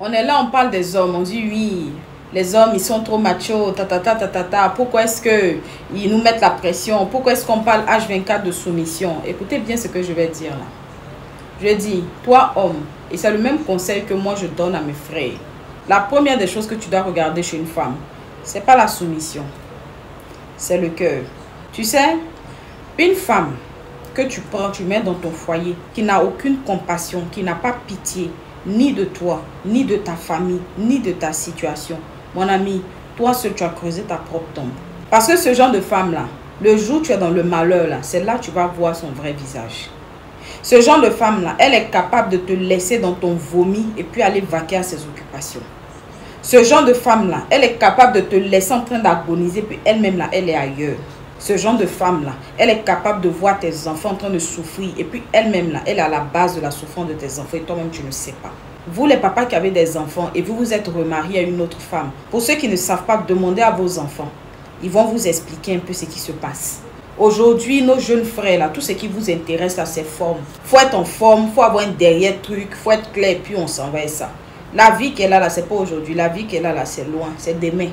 On est là, on parle des hommes, on dit oui, les hommes ils sont trop machos, pourquoi est-ce qu'ils nous mettent la pression, pourquoi est-ce qu'on parle H24 de soumission? Écoutez bien ce que je vais dire là. Je dis, toi homme, et c'est le même conseil que moi je donne à mes frères. La première des choses que tu dois regarder chez une femme, c'est pas la soumission, c'est le cœur. Tu sais, une femme que tu prends, tu mets dans ton foyer, qui n'a aucune compassion, qui n'a pas pitié, ni de toi, ni de ta famille, ni de ta situation. Mon ami, toi seul tu as creusé ta propre tombe. Parce que ce genre de femme-là, le jour où tu es dans le malheur, là, c'est là que tu vas voir son vrai visage. Ce genre de femme-là, elle est capable de te laisser dans ton vomi et puis aller vaquer à ses occupations. Ce genre de femme-là, elle est capable de te laisser en train d'agoniser, puis elle-même là, elle est ailleurs. Ce genre de femme-là, elle est capable de voir tes enfants en train de souffrir et puis elle-même là, elle est à la base de la souffrance de tes enfants et toi-même tu ne sais pas. Vous les papas qui avez des enfants et vous vous êtes remariés à une autre femme, pour ceux qui ne savent pas, demander à vos enfants. Ils vont vous expliquer un peu ce qui se passe. Aujourd'hui, nos jeunes frères là, tout ce qui vous intéresse là, c'est forme. Faut être en forme, faut avoir un derrière truc, faut être clair et puis on s'en va et ça. La vie qu'elle a là, c'est pas aujourd'hui. La vie qu'elle a là, c'est loin, c'est demain.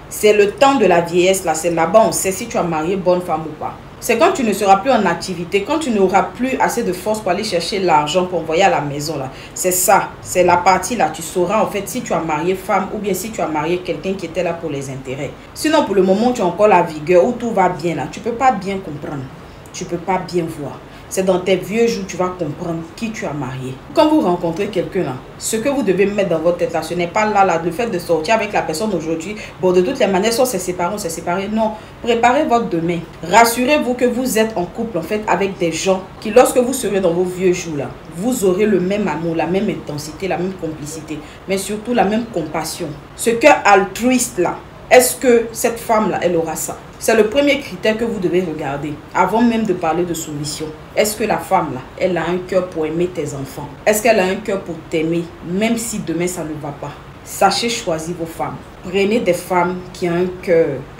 C'est le temps de la vieillesse là, c'est là-bas on sait si tu as marié bonne femme ou pas. C'est quand tu ne seras plus en activité, quand tu n'auras plus assez de force pour aller chercher l'argent pour envoyer à la maison là. C'est ça, c'est la partie là, tu sauras en fait si tu as marié femme ou bien si tu as marié quelqu'un qui était là pour les intérêts. Sinon pour le moment tu as encore la vigueur où tout va bien là, tu peux pas bien comprendre, tu peux pas bien voir. C'est dans tes vieux jours que tu vas comprendre qui tu as marié. Quand vous rencontrez quelqu'un là, ce que vous devez mettre dans votre tête là, ce n'est pas là, le fait de sortir avec la personne aujourd'hui. Bon, de toutes les manières, soit c'est séparé, on s'est séparé. Non, préparez votre demain. Rassurez-vous que vous êtes en couple en fait avec des gens qui, lorsque vous serez dans vos vieux jours là, vous aurez le même amour, la même intensité, la même complicité, mais surtout la même compassion. Ce cœur altruiste là, est-ce que cette femme-là, elle aura ça? C'est le premier critère que vous devez regarder avant même de parler de soumission. Est-ce que la femme-là, elle a un cœur pour aimer tes enfants? Est-ce qu'elle a un cœur pour t'aimer, même si demain ça ne va pas? Sachez choisir vos femmes. Prenez des femmes qui ont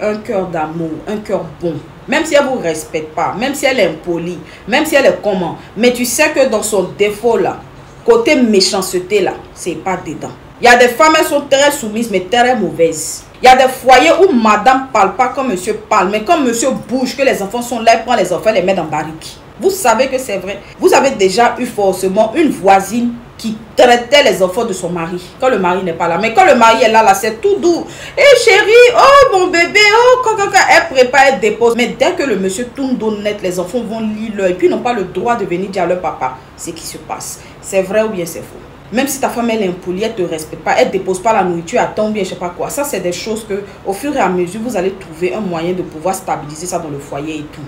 un cœur d'amour, un cœur bon. Même si elle ne vous respecte pas, même si elle est impolie, même si elle est comment. Mais tu sais que dans son défaut-là, côté méchanceté là, c'est pas dedans. Il y a des femmes, elles sont très soumises, mais très mauvaises. Il y a des foyers où madame ne parle pas comme monsieur parle, mais comme monsieur bouge, que les enfants sont là, il prend les enfants, les met dans barrique. Vous savez que c'est vrai. Vous avez déjà eu forcément une voisine qui traitait les enfants de son mari quand le mari n'est pas là. Mais quand le mari est là, c'est tout doux. Eh chérie, oh mon bébé, oh elle prépare, elle dépose. Mais dès que le monsieur tourne dos net, les enfants vont lire l'œil et puis n'ont pas le droit de venir dire à leur papa ce qui se passe. C'est vrai ou bien c'est faux? Même si ta femme elle est impolie, elle ne te respecte pas, elle ne dépose pas la nourriture à temps bien, je ne sais pas quoi. Ça, c'est des choses que, au fur et à mesure, vous allez trouver un moyen de pouvoir stabiliser ça dans le foyer et tout.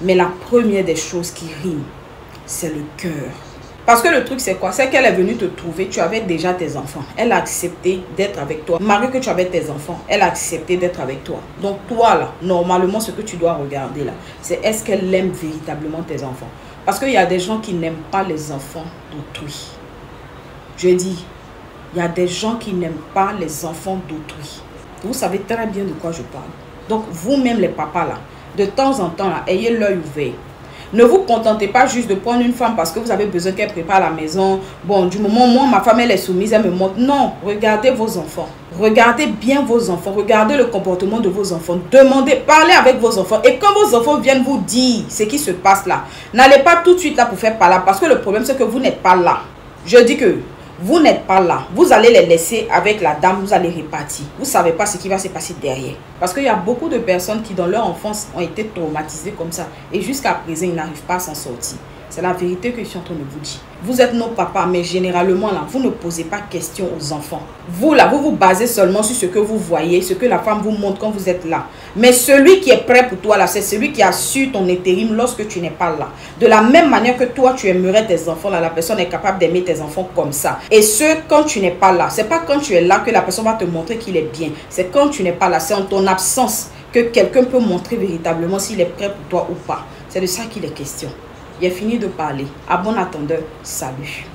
Mais la première des choses qui rime, c'est le cœur. Parce que le truc, c'est quoi? C'est qu'elle est venue te trouver, tu avais déjà tes enfants. Elle a accepté d'être avec toi. Malgré que tu avais tes enfants, elle a accepté d'être avec toi. Donc toi, là, normalement, ce que tu dois regarder, là, c'est est-ce qu'elle aime véritablement tes enfants? Parce qu'il y a des gens qui n'aiment pas les enfants d'autrui. Je dis, il y a des gens qui n'aiment pas les enfants d'autrui. Vous savez très bien de quoi je parle. Donc, vous-même les papas là, de temps en temps là, ayez l'œil ouvert. Ne vous contentez pas juste de prendre une femme parce que vous avez besoin qu'elle prépare la maison. Bon, du moment où moi, ma femme, elle est soumise, elle me montre. Non, regardez vos enfants. Regardez bien vos enfants. Regardez le comportement de vos enfants. Demandez, parlez avec vos enfants. Et quand vos enfants viennent vous dire ce qui se passe là, n'allez pas tout de suite là pour faire par là. Parce que le problème, c'est que vous n'êtes pas là. Je dis que vous n'êtes pas là. Vous allez les laisser avec la dame, vous allez répartir. Vous ne savez pas ce qui va se passer derrière. Parce qu'il y a beaucoup de personnes qui, dans leur enfance, ont été traumatisées comme ça. Et jusqu'à présent, ils n'arrivent pas à s'en sortir. C'est la vérité que je suis en train de vous dire. Vous êtes nos papas, mais généralement, là, vous ne posez pas question aux enfants. Vous, là, vous vous basez seulement sur ce que vous voyez, ce que la femme vous montre quand vous êtes là. Mais celui qui est prêt pour toi, là, c'est celui qui assure ton intérim lorsque tu n'es pas là. De la même manière que toi, tu aimerais tes enfants, là, la personne est capable d'aimer tes enfants comme ça. Et ce, quand tu n'es pas là. C'est pas quand tu es là que la personne va te montrer qu'il est bien. C'est quand tu n'es pas là. C'est en ton absence que quelqu'un peut montrer véritablement s'il est prêt pour toi ou pas. C'est de ça qu'il est question. J'ai fini de parler. À bon attendeur, salut.